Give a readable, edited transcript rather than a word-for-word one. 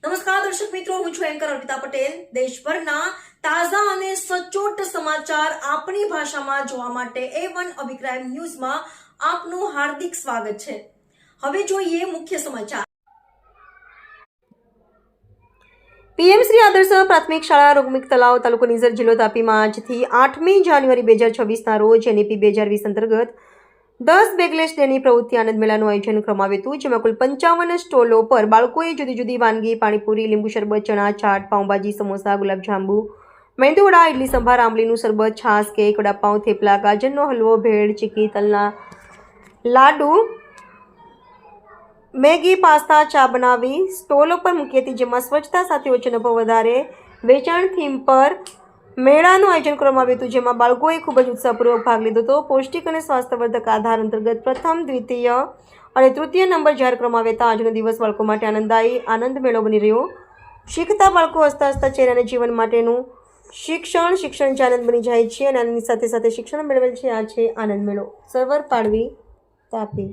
નમસ્કાર દર્શક મિત્રો, હું છું એન્કર અર્પિતા પટેલ। દેશભરના તાજા અને સચોટ સમાચાર આપણી ભાષામાં જોવા માટે A1 અભિપ્રાય ન્યૂઝમાં આપનું હાર્દિક સ્વાગત છે। હવે જોઈએ મુખ્ય સમાચાર। પીએમ શ્રી આદર્શ પ્રાથમિક શાળા રોગમિક તલાવ તાલુકો નિઝર જિલ્લો તાપીમાં આજથી 8મી જાન્યુઆરી 2026ના રોજ NEP 2020 અંતર્ગત 10 બેગલેસ ડેની પ્રવૃત્તિ આનંદ મેળાનું આયોજન કરવામાં આવ્યું હતું, જેમાં કુલ 55 સ્ટોલો પર બાળકોએ જુદી જુદી વાનગી, પાણીપુરી, લીંબુ શરબત, ચણા ચાટ, પાઉંભાજી, સમોસા, ગુલાબજાંબુ, મેંદુવડા, ઇડલી સંભાર, આંબલીનું શરબત, છાશ, કેક, વડાપાઉં, થેપલા, ગાજરનો હલવો, ભેળ, ચીકી, તલના લાડુ, મેગી, પાસ્તા, ચા બનાવી સ્ટોલો પર મૂકી હતી, જેમાં સ્વચ્છતા સાથે ઓછો નફો વધારે વેચાણ થીમ પર મેળાનું આયોજન કરવામાં આવ્યું હતું, જેમાં બાળકોએ ખૂબ જ ઉત્સાહપૂર્વક ભાગ લીધો હતો। પૌષ્ટિક અને સ્વાસ્થ્યવર્ધક આધાર અંતર્ગત પ્રથમ, દ્વિતીય અને તૃતીય નંબર જાહેર કરવામાં આવ્યા હતા। આજનો દિવસ બાળકો માટે આનંદદાયી આનંદ મેળો બની રહ્યો। શીખતા બાળકો હસતા હસતા ચહેરાને જીવન માટેનું શિક્ષણ જે આનંદ બની જાય છે અને આનંદની સાથે સાથે શિક્ષણ મેળવેલ છે। આ છે આનંદ મેળો। સર્વર પાડવી, તાપી।